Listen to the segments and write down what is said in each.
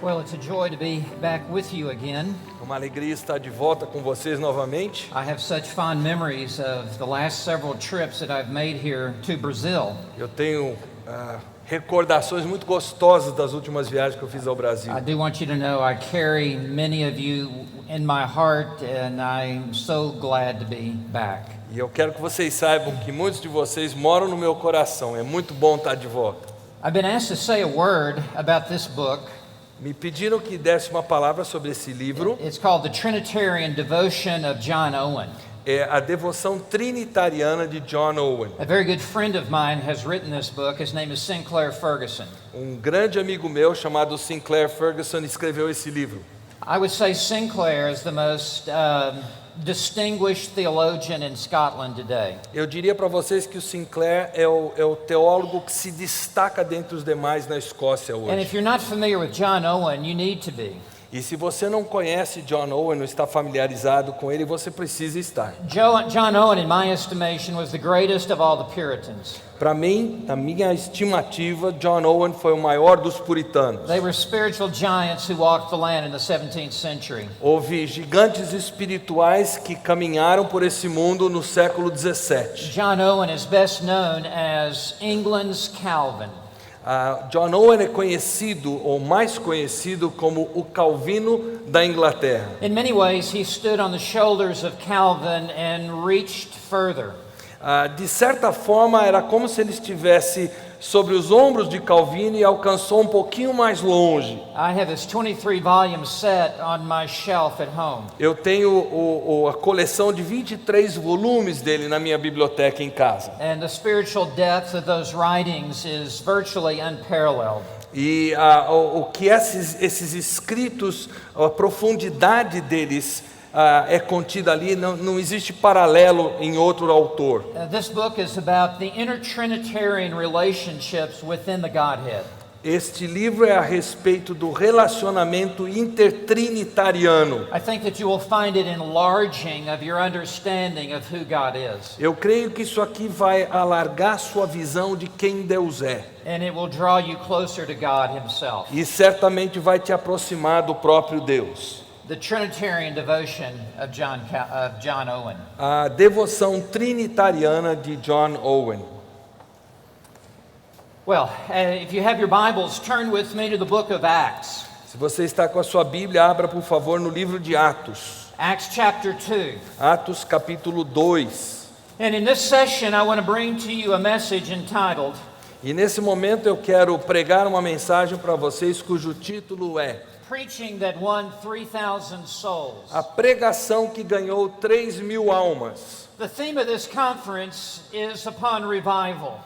Well, it's a joy to be back with you again. É uma alegria estar de volta com vocês novamente. I have such fond memories of the last several trips that I've made here to Brazil. Eu tenho recordações muito gostosas das últimas viagens que eu fiz ao Brasil. I do want you to know I carry many of you in my heart, and I'm so glad to be back. E eu quero que vocês saibam que muitos de vocês moram no meu coração. É muito bom estar de volta. I've been asked to say a word about this book. Me pediram que desse uma palavra sobre esse livro. It's called The Trinitarian Devotion of John Owen. É a devoção trinitariana de John Owen. A very good friend of mine has written this book. His name is Sinclair Ferguson. Grande amigo meu chamado Sinclair Ferguson escreveu esse livro. I would say Sinclair is the most distinguished theologian in Scotland today. Eu diria para vocês que o Sinclair é o teólogo que se destaca dentre os demais na Escócia And hoje. if you're not familiar with John Owen, you need to be. E se você não conhece John Owen, não está familiarizado com ele, você precisa estar. John Owen, in my estimation, was the greatest of all the Puritans. Para mim, na minha estimativa, John Owen foi o maior dos puritanos. They were spiritual giants who walked the land in the 17th century. Houve gigantes espirituais que caminharam por esse mundo no século 17. John Owen is best known as England's Calvin. John Owen é conhecido, ou mais conhecido, como o Calvino da Inglaterra. In many ways, he stood on the shoulders of Calvin and reached further. De certa forma, era como se ele estivesse sobre os ombros de Calvino e alcançou um pouquinho mais longe. I have his 23-volume set on my shelf at home. Eu tenho a coleção de 23 volumes dele na minha biblioteca em casa. And the spiritual depth of those writings is virtually unparalleled. E o que esses escritos, a profundidade deles é contida ali, não existe paralelo em outro autor. This book is about the inter-Trinitarian relationships within the Godhead. Este livro é a respeito do relacionamento intertrinitariano. I think that you will find it enlarging of your understanding of who God is. Eu creio que isso aqui vai alargar sua visão de quem Deus é. And it will draw you closer to God Himself. E certamente vai te aproximar do próprio Deus. The Trinitarian Devotion of John Owen. A devoção trinitariana de John Owen. Well, if you have your Bibles, turn with me to the book of Acts. Se você está com a sua Bíblia, abra por favor no livro de Atos. Acts chapter 2. Atos capítulo 2. And in this session, I want to bring to you a message entitled, E nesse momento eu quero pregar uma mensagem para vocês cujo título é Preaching That Won 3,000 Souls. A pregação que ganhou 3.000 almas. The theme of this conference is upon revival,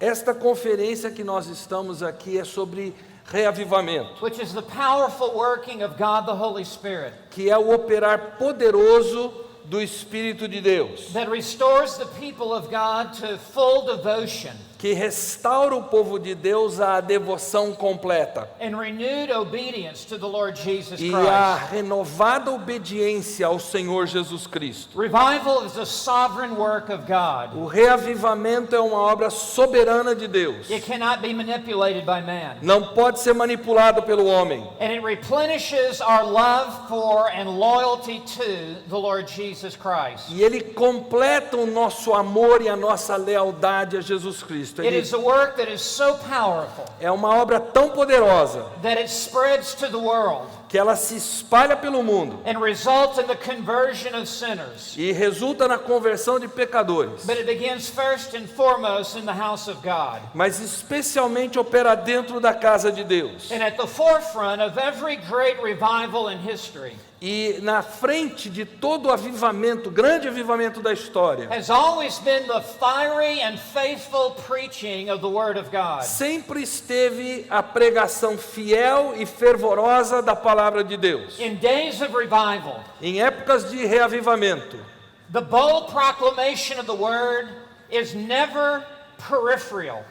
Esta conferência que nós estamos aqui é sobre reavivamento, which is the powerful working of God the Holy Spirit que é o operar poderoso do Espírito de Deus, that restores the people of God to full devotion que restaura o povo de Deus à devoção completa and renewed obedience to the Lord Jesus e à Christ. renovada obediência ao Senhor Jesus Cristo. Revival is a sovereign work of God. O reavivamento é uma obra soberana de Deus. It cannot be manipulated by man. Não pode ser manipulado pelo homem. And it replenishes our love for and loyalty to the Lord Jesus Christ. E ele completa o nosso amor e a nossa lealdade a Jesus Cristo. It is a work that is so powerful É uma obra tão poderosa that it spreads to the world que ela se espalha pelo mundo and results in the conversion of sinners. e resulta na conversão de pecadores, But it begins first and foremost in the house of God. mas especialmente opera dentro da casa de Deus. And at the forefront of every great revival in history E na frente de todo o avivamento, grande avivamento da história, has always been the fiery and faithful preaching of the Word of God. sempre esteve a pregação fiel e fervorosa da palavra de Deus. In days of revival, Em épocas de reavivamento, the bold proclamation of the Word is never peripheral.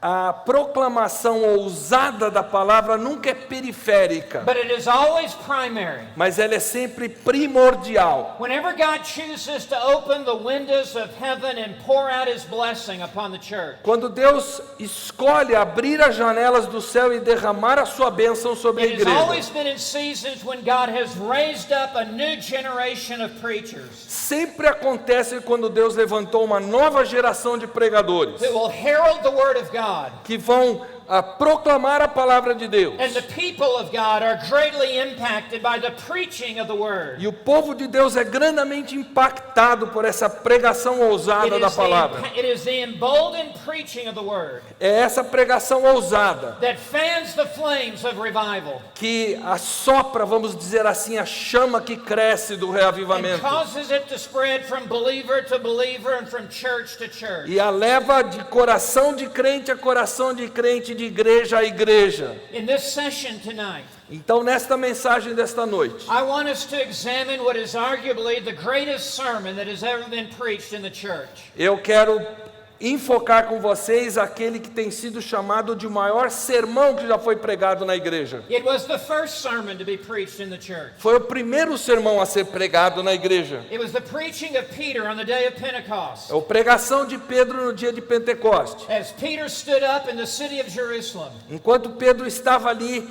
a proclamação ousada da palavra nunca é periférica, but it is always primary. mas ela é sempre primordial. Whenever God chooses to open the windows of heaven and pour out His blessing upon the church, Quando Deus escolhe abrir as janelas do céu e derramar a sua bênção sobre a it has always igreja, been in seasons when God has raised up a new generation of preachers sempre acontece quando Deus levantou uma nova geração de pregadores who will herald the Word of God. que vão proclamar a palavra de Deus. And the people of God are greatly impacted by the preaching of the Word. E o povo de Deus é grandemente impactado por essa pregação ousada da palavra. It is the emboldened preaching of the Word É essa pregação ousada that fans the flames of revival que assopra, vamos dizer assim, a chama que cresce do and reavivamento causes it to spread from believer to believer and from church to church. e a leva de coração de crente a coração de crente, de igreja a igreja. In this session tonight, Então, nesta mensagem desta noite, I want us to examine what is arguably the greatest sermon that has ever been preached in the church. eu quero enfocar com vocês aquele que tem sido chamado de maior sermão que já foi pregado na igreja. It was the first sermon to be preached in the church. Foi o primeiro sermão a ser pregado na igreja. It was the preaching of Peter on the day of Pentecost. É a pregação de Pedro no dia de Pentecoste. As Peter stood up in the city of Jerusalem, Enquanto Pedro estava ali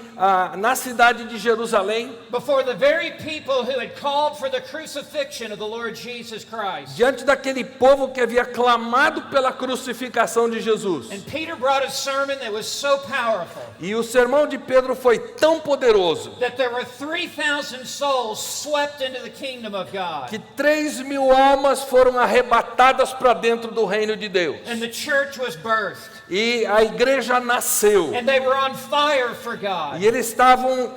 na cidade de Jerusalém, before the very people who had called for the crucifixion of the Lord Jesus Christ. diante daquele povo que havia clamado pela crucificação de Jesus. And Peter brought a sermon that was so powerful E o sermão de Pedro foi tão poderoso that there were 3,000 souls swept into the kingdom of God. que 3.000 almas foram arrebatadas para dentro do reino de Deus. And the church was birthed. E a igreja nasceu. And they were on fire for God. E eles estavam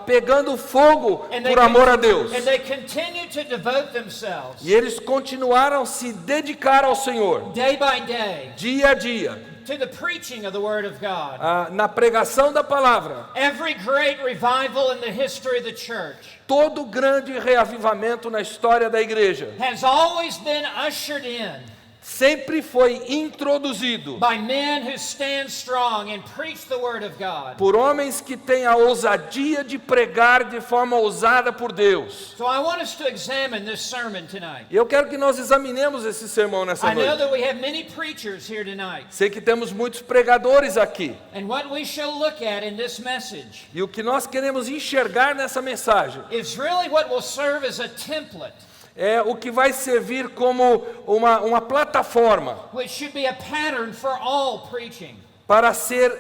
pegando fogo And they por amor a Deus. And they continued to devote themselves E eles continuaram a se dedicar ao Senhor, day by day dia a dia, to the preaching of the Word of God. na pregação da palavra. Every great revival in the history of the church Todo grande reavivamento na história da igreja has always been ushered in sempre foi introduzido by men who stand strong and preach the Word of God. por homens que têm a ousadia de pregar de forma ousada por Deus. So I want us to examine this sermon tonight. E eu quero que nós examinemos esse sermão nessa I know noite. that we have many preachers here tonight. Sei que temos muitos pregadores aqui. And what we shall look at in this message E o que nós queremos enxergar nessa mensagem is really what will serve as a template, é o que vai servir como uma plataforma which should be a pattern for all preaching. para ser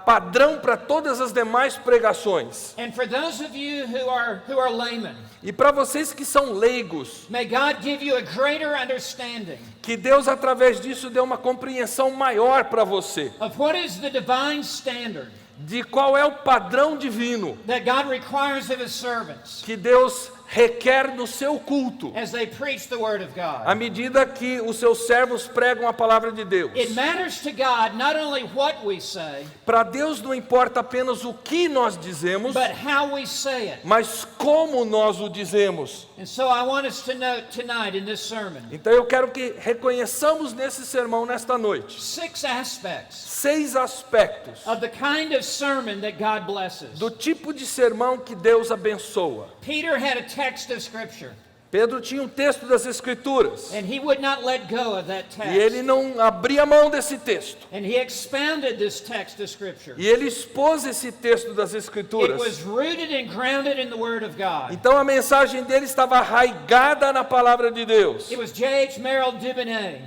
padrão para todas as demais pregações. And for those of you who are laymen, E para vocês que são leigos, may God give you a greater understanding que Deus através disso dê uma compreensão maior para você of what is the divine standard de qual é o padrão divino that God requires of His servants que Deus requer no seu culto, as they preach the Word of God. à medida que os seus servos pregam a palavra de Deus. It matters to God not only what we say, Para Deus não importa apenas o que nós dizemos, but how we say it. mas como nós o dizemos. And so I want us to note tonight in this sermon Então eu quero que reconheçamos nesse sermão, nesta noite, 6 aspects 6 aspectos of the kind of sermon that God blesses. do tipo de sermão que Deus abençoa. Peter had a text of Scripture, Pedro tinha um texto das Escrituras and he would not let go of that e ele text. não abria mão desse texto. And he expounded this text of Scripture. E ele expôs esse texto das It Escrituras. was rooted and grounded in the Word of God. Então a mensagem dele estava arraigada na palavra de Deus. It was J.H. Merrill Dubonnet.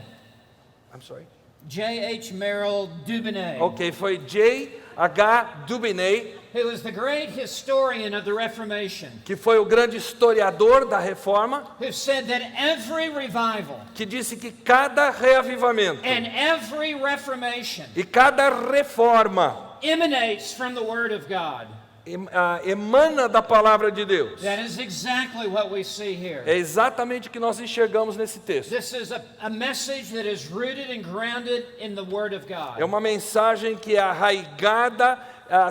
I'm sorry. J.H. Merrill Dubonnet, Ok, foi J.H. Dubonnet, who was the great historian of the Reformation, que foi o grande historiador da Reforma, who said that every revival que disse que cada reavivamento and every reformation e cada reforma emanates from the Word of God. emana da palavra de Deus. That is exactly what we see here. É exatamente o que nós enxergamos nesse texto. This is a message that is rooted and grounded in the Word of God. É uma mensagem que é arraigada,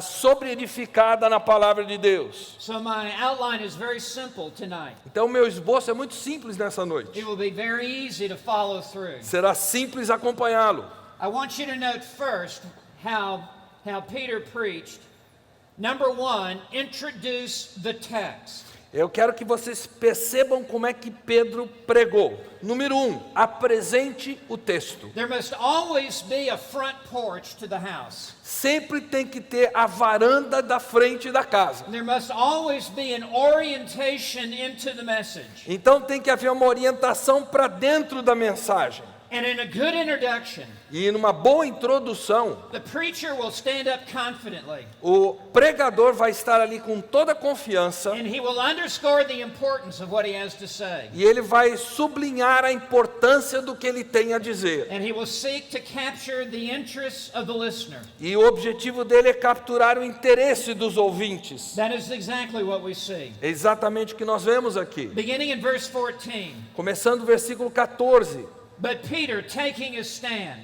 sobre-edificada na palavra de Deus. So my outline is very simple tonight. Então, meu esboço é muito simples nessa noite. It will be very easy to follow through. Será simples acompanhá-lo. I want you to note first how Peter preached. Number one, introduce the text. Eu quero que vocês percebam como é que Pedro pregou. Número 1, apresente o texto. There must always be a front porch to the house. Sempre tem que ter a varanda da frente da casa. There must always be an orientation into the message. Então tem que haver uma orientação para dentro da mensagem. And in a good introduction, E numa boa introdução, the preacher will stand up confidently, o pregador vai estar ali com toda a confiança and he will underscore the importance of what he has to say. e ele vai sublinhar a importância do que ele tem a dizer. And he will seek to capture the interests of the listener. E o objetivo dele é capturar o interesse dos ouvintes. That is exactly what we see. É exatamente o que nós vemos aqui. Beginning in verse 14. Começando o versículo 14. But Peter, taking his stand.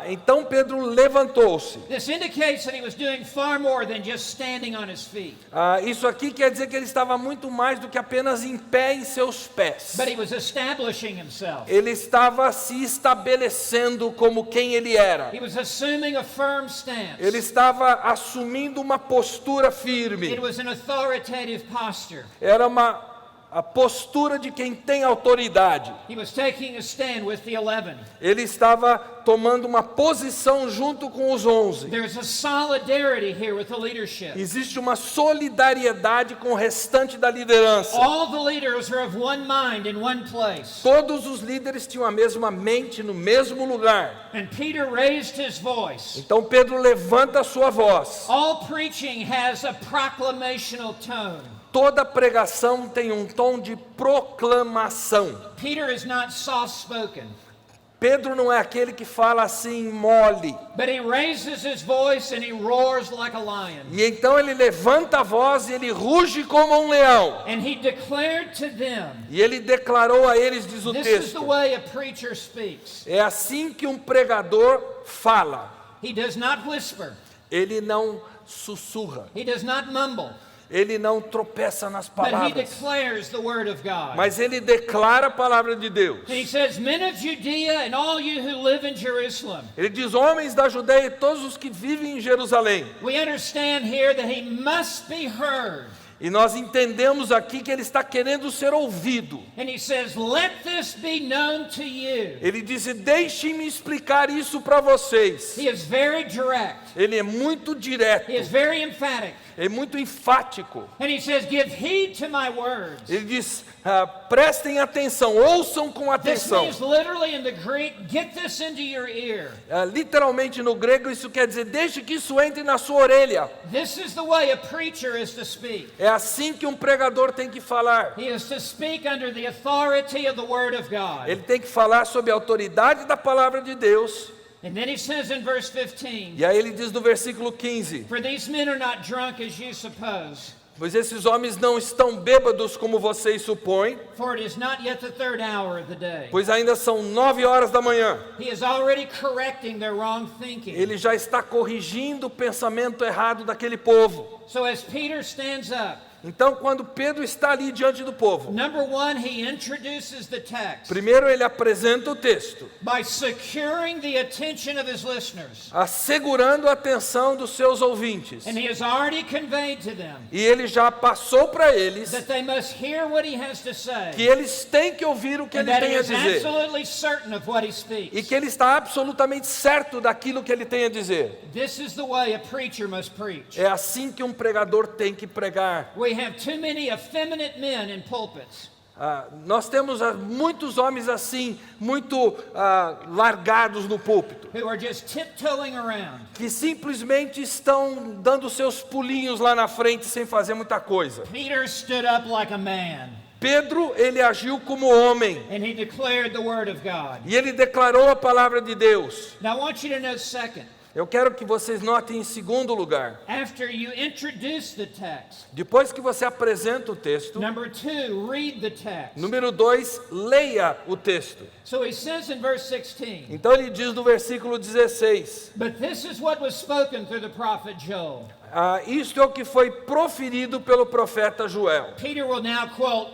Então Pedro levantou-se. This indicates that he was doing far more than just standing on his feet. Isso aqui quer dizer que ele estava muito mais do que apenas em pé em seus pés. But he was establishing himself. Ele estava se estabelecendo como quem ele era. He was assuming a firm stance. Ele estava assumindo uma postura It firme. was an authoritative posture. Era a postura de quem tem autoridade. He was taking a stand with the 11. Ele estava tomando uma posição junto com os 11. There's a solidarity here with the leadership. Existe uma solidariedade com o restante da liderança. All the leaders are of one mind in one place. Todos os líderes tinham a mesma mente no mesmo lugar. And Peter raised his voice. Então Pedro levanta a sua voz. All preaching has a proclamational tone. Toda pregação tem um tom de proclamação. Peter is not soft-spoken, Pedro não é aquele que fala assim mole. but he raises his voice and he roars like a lion. E então ele levanta a voz e ele ruge como um leão. And he declared to them, E ele declarou a eles, diz o this is the texto, way a preacher speaks. é assim que um pregador fala. He does not whisper. Ele não sussurra. He does not mumble. Ele não tropeça nas But he palavras. declares the word of God. Mas ele declara a palavra de Deus. And he says, men of Judea and all you who live in Jerusalem. Ele diz, homens da Judeia e todos os que vivem em Jerusalém. We understand here that he must be heard. E nós entendemos aqui que ele está querendo ser ouvido. And he says, let this be known to you. Ele disse, deixe-me explicar isso para vocês. He is very direct. Ele é muito direto, He is very emphatic. é muito enfático. And he says, give heed to my words. Ele diz, prestem atenção, ouçam com This atenção. means literally in the Greek, get this into your ear. Literalmente no grego isso quer dizer, deixe que isso entre na sua orelha. This is the way a preacher is to speak. É assim que um pregador tem que falar. He is to speak under the authority of the word of God. Ele tem que falar sob a autoridade da palavra de Deus. And then he says in verse 15, E aí ele diz no versículo 15, for these men are not drunk as you suppose, pois esses homens não estão bêbados como vocês supõem, for it is not yet the third hour of the day. pois ainda são 9 horas da manhã. He is already correcting their wrong thinking. Ele já está corrigindo o pensamento errado daquele povo. So as Peter stands up, Então, quando Pedro está ali diante do povo, number one, he introduces the text primeiro ele apresenta o texto, by securing the attention of his listeners. assegurando a atenção dos seus ouvintes. And he has already conveyed to them E ele já passou para eles that they must hear what he has to que say, eles têm que ouvir o que and ele that he tem a is dizer. absolutely certain of what he E speaks. que ele está absolutamente certo daquilo que ele tem a dizer. This is the way a preacher must preach. É assim que um pregador tem que pregar. We have too many effeminate men in pulpits. Nós temos muitos homens assim, muito largados no púlpito, Who are just tiptoeing around. que simplesmente estão dando seus pulinhos lá na frente sem fazer muita coisa. Peter stood up like a man, Pedro, ele agiu como homem and he declared the word of God. e ele declarou a palavra de Deus. Now I want you to note second, Eu quero que vocês notem em segundo lugar, after you introduce the text, depois que você apresenta o texto, number two, read the text. número 2, leia o texto. So he says in verse 16, Então ele diz no versículo 16, but this is what was spoken through the prophet Joel. isto é o que foi proferido pelo profeta Joel. Peter will now quote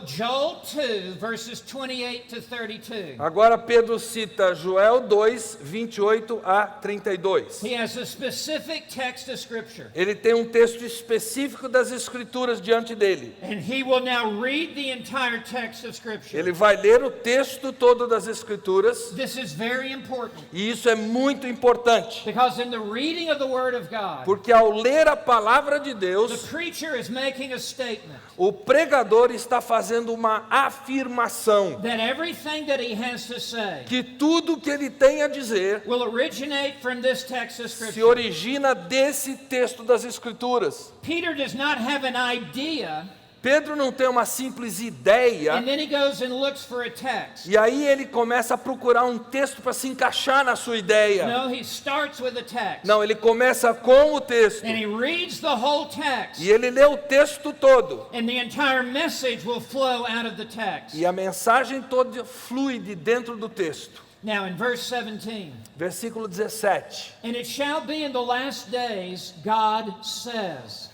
Joel 2, verses 28 to 32. Agora Pedro cita Joel 2, 28 a 32. 42. He has a specific text of Scripture. Ele tem um texto específico das Escrituras diante dele. And he will now read the entire text of Scripture. Ele vai ler o texto todo das Escrituras, This is very important e isso é muito importante, because in the reading of the Word of God, porque ao ler a palavra de the Deus, preacher is making a statement o pregador está fazendo uma afirmação that everything that he has to say que tudo que ele tem a dizer will originate from this text of se Scripture. origina desse texto das Escrituras. Peter does not have an idea, Pedro não tem uma simples ideia, and then he goes and looks for a text. e aí ele começa a procurar um texto para se encaixar na sua ideia. No, he starts with a text. Não, ele começa com o texto, And he reads the whole text. e ele lê o texto todo, And the entire message will flow out of the text. e a mensagem toda flui de dentro do texto. Now in verse 17. Versículo 17. And it shall be in the last days, God says.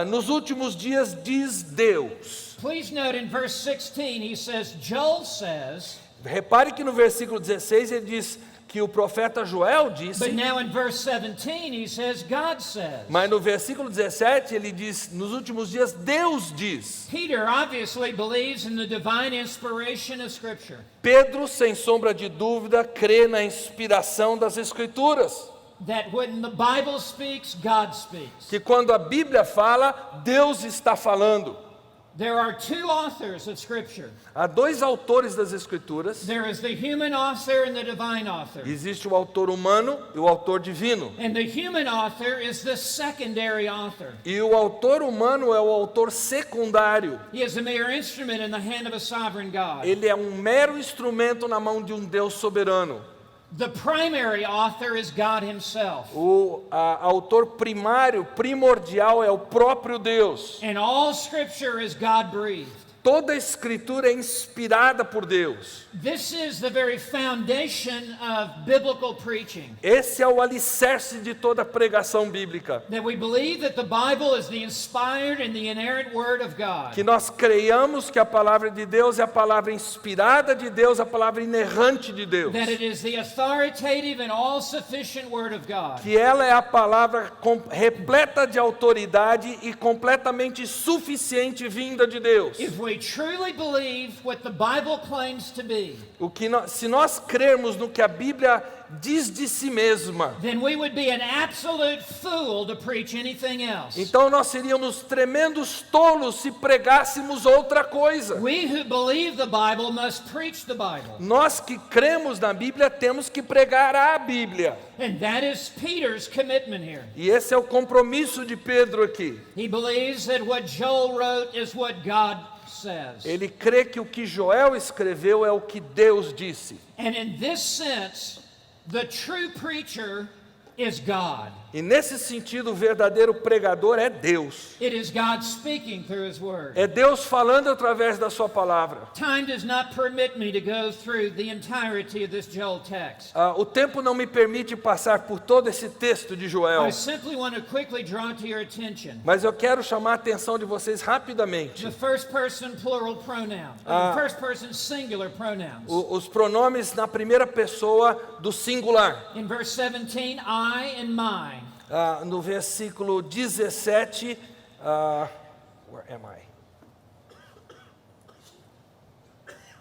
Nos últimos dias diz Deus. Please note in verse 16, he says, Joel says. Repare que no versículo 16 ele diz que o profeta Joel disse, But now in verse 17, he says, God says. mas no versículo 17 ele diz, nos últimos dias Deus diz. Peter obviously believes in the divine inspiration of Scripture. Pedro, sem sombra de dúvida, crê na inspiração das Escrituras. That when the Bible speaks, God speaks. Que quando a Bíblia fala, Deus está falando. There are two authors of Scripture. Há dois autores das Escrituras. There is the human author and the divine author. Existe o autor humano e o autor divino. And the human author is the secondary author. E o autor humano é o autor secundário. He is a mere instrument in the hand of a sovereign God. Ele é um mero instrumento na mão de um Deus soberano. The primary author is God himself. O autor primário, primordial, é o próprio Deus. And all Scripture is God-breathed. Toda a Escritura é inspirada por Deus. This is the very foundation of biblical preaching. Esse é o alicerce de toda a pregação bíblica. That we believe that the Bible is the inspired and the inerrant Word of God. Que nós creiamos que a palavra de Deus é a palavra inspirada de Deus, a palavra inerrante de Deus. That it is the authoritative and all-sufficient Word of God. Que ela é a palavra repleta de autoridade e completamente suficiente vinda de Deus. If we truly believe what the Bible claims to be, Se nós crermos no que a Bíblia diz de si mesma, then we would be an absolute fool to preach anything else. então nós seríamos tremendos tolos se pregássemos outra coisa. We who believe the Bible must preach the Bible. Nós que cremos na Bíblia temos que pregar a Bíblia. And that is Peter's commitment here. E esse é o compromisso de Pedro aqui. He believes that what Joel wrote is what God says. Ele crê que o que Joel escreveu é o que Deus disse. And in this sense, the true preacher is God. E nesse sentido, o verdadeiro pregador é Deus. It is God speaking through His Word. É Deus falando através da sua palavra. Time does not permit me to go through the entirety of this Joel text. O tempo não me permite passar por todo esse texto de Joel. I simply want to quickly draw to your attention Mas eu quero chamar a atenção de vocês rapidamente. the first person plural pronoun, first person singular pronouns. Os pronomes na primeira pessoa do singular. In verse 17, I and mine. No versículo 17, where am I?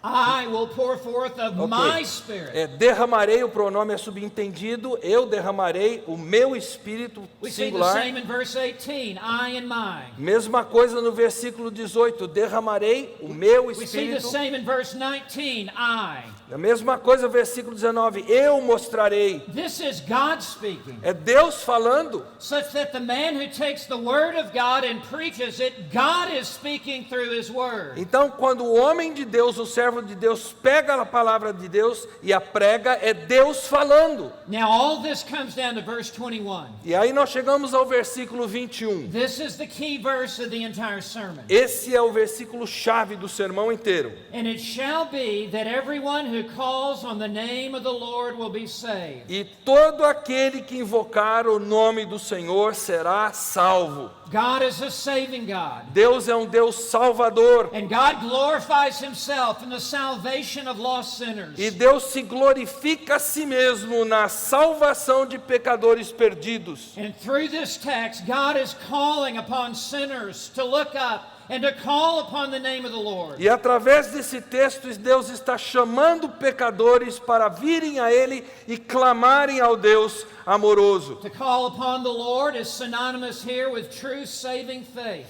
I will pour forth of my spirit. Derramarei, o pronome é subentendido, eu derramarei o meu espírito We see the singular. same in verse 18, I and mine. Mesma coisa no versículo 18, derramarei o meu We see the espírito. same in verse 19, I. A mesma coisa no versículo 19, eu mostrarei. This is God speaking, É Deus falando. such that the man who takes the word of God and preaches it, God is speaking through His word. Então, quando o homem de Deus, o servo de Deus, pega a palavra de Deus e a prega, é Deus falando. Now all this comes down to verse 21. E aí nós chegamos ao versículo 21. This is the key verse of the entire sermon. Esse é o versículo chave do sermão inteiro. And it shall be that everyone who calls on the name of the Lord will be saved. E todo aquele que invocar o nome do Senhor será salvo. God is a saving God. Deus é um Deus salvador. And God glorifies Himself in the the salvation of lost sinners. E Deus se glorifica a si mesmo na salvação de pecadores perdidos. And through this text, God is calling upon sinners to look up and to call upon the name of the Lord. E através desse texto, Deus está chamando pecadores para virem a Ele e clamarem ao Deus amoroso. To call upon the Lord is synonymous here with true saving faith.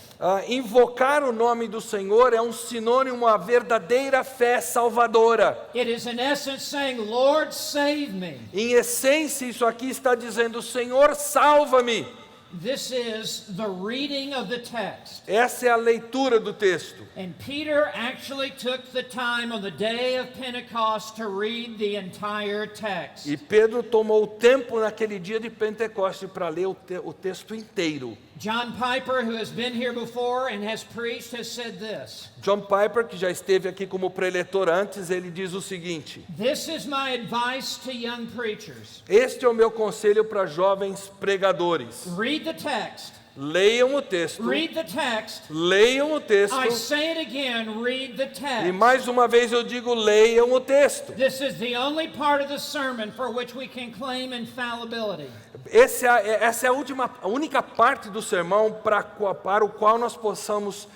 Invocar o nome do Senhor é um sinônimo à verdadeira fé salvadora. It is in essence saying, Lord, save me. Em essência, isso aqui está dizendo, Senhor, salva-me. This is the reading of the text. Essa é a leitura do texto. And Peter actually took the time on the day of Pentecost to read the entire text. E Pedro tomou o tempo naquele dia de Pentecoste para ler o texto inteiro. John Piper, who has been here before and has preached, has said this. John Piper, que já esteve aqui como preletor antes, ele diz o seguinte: This is my advice to young preachers. Este é o meu conselho para jovens pregadores. Read the text. Leiam o texto. Read the text. Leiam o texto. I say it again, read the text. E mais uma vez eu digo, leiam o texto. This is the only part of the sermon for which we can claim infallibility. Essa é a única parte do sermão para o qual nós possamos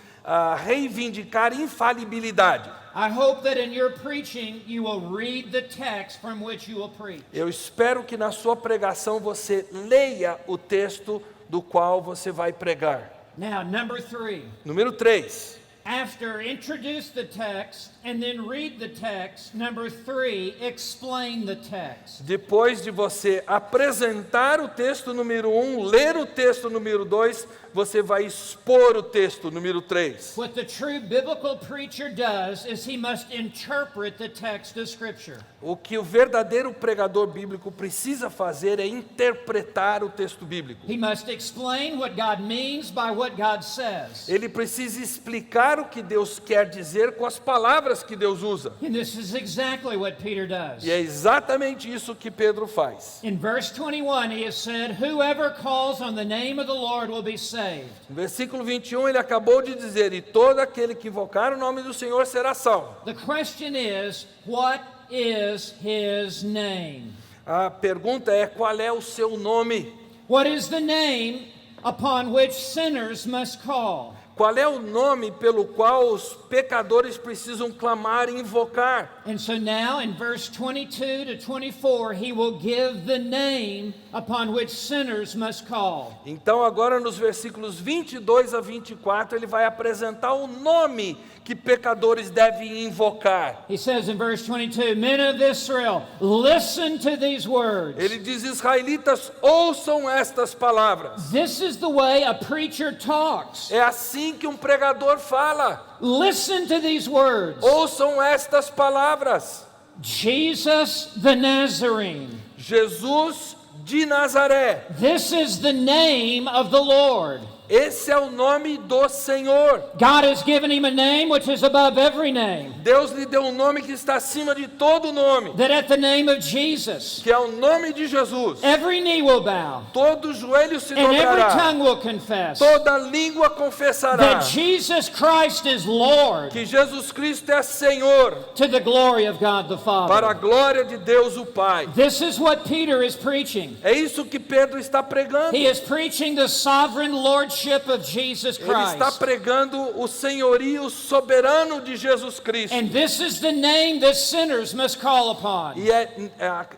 reivindicar infalibilidade. I hope that in your preaching you will read the text from which you will preach. Eu espero que na sua pregação você leia o texto do qual você vai pregar. Now, number 3. Número 3. After introduce the text and then read the text, number 3, explain the text. Depois de você apresentar o texto número 1, ler o texto número 2, você vai expor o texto número 3. What the true biblical preacher does is he must interpret the text of Scripture. O que o verdadeiro pregador bíblico precisa fazer é interpretar o texto bíblico. He must explain what God means by what God says. Ele precisa explicar o que Deus quer dizer com as palavras que Deus usa. And this is exactly what Peter does. E é exatamente isso que Pedro faz. In verse 21, he has said, "Whoever calls on the name of the Lord will be saved." No versículo 21, ele acabou de dizer, e todo aquele que invocar o nome do Senhor será salvo. The question is, what is his name? A pergunta é, qual é o seu nome? What is the name upon which sinners must call? Qual é o nome pelo qual os pecadores precisam clamar e invocar? And so now in verse 22 to 24, he will give the name upon which sinners must call. Então agora nos versículos 22 a 24, ele vai apresentar o nome que pecadores devem invocar. He says in verse 22, "Men of Israel, listen to these words." Ele diz, israelitas, ouçam estas palavras. This is the way a preacher talks. É assim que um pregador fala. Listen to these words. Ouçam estas palavras. Jesus the Nazarene. Jesus de Nazaré. This is the name of the Lord. Esse é o nome do Senhor. God has given him a name which is above every name. Deus lhe deu um nome que está acima de todo nome, That at the name of Jesus, que é o nome de Jesus. every knee will bow Todo joelho se and every dobrará, tongue will confess toda língua confessará that Jesus Christ is Lord, que Jesus Cristo é Senhor, to the glory of God the para a Father. glória de Deus o Pai. This is what Peter is preaching. É isso que Pedro está pregando. He is preaching the sovereign lordship of Jesus Ele está Christ. pregando o senhorio soberano de Jesus Cristo. And this is the name that sinners must call upon. E é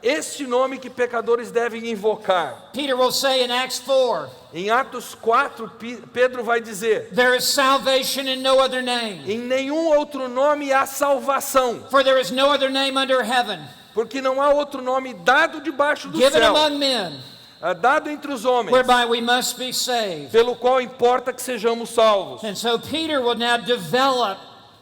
este nome que pecadores devem invocar. Peter will say in Acts 4, Em Atos 4, Pedro vai dizer, "There is salvation in no other name, em nenhum outro nome há salvação, for there is no other name under heaven porque não há outro nome dado debaixo do given céu, among men dado entre os homens, whereby we must be saved." pelo qual importa que sejamos salvos. And so Peter will now develop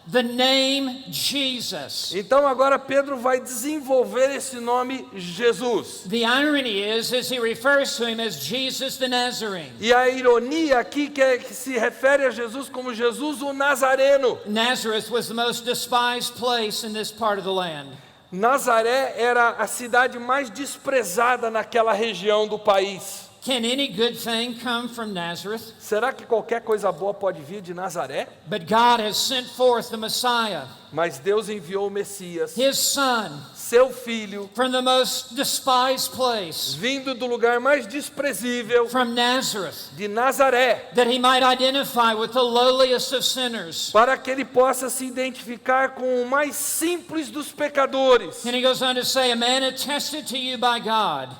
the name Jesus. Então agora Pedro vai desenvolver esse nome Jesus. The irony is he refers to him as Jesus the Nazarene. E a ironia aqui que se refere a Jesus como Jesus o Nazareno. Nazareth was the most despised place in this part of the land. Nazaré era a cidade mais desprezada naquela região do país. Can any good thing come from Nazareth? Será que qualquer coisa boa pode vir de Nazaré? But God has sent forth the Messiah, Mas Deus enviou o Messias, His Son, seu filho, from the most despised place, vindo do lugar mais desprezível, from Nazareth, de Nazaré, that He might identify with the lowliest of sinners. para que ele possa se identificar com o mais simples dos pecadores. And He goes on to say, a man attested to you by God,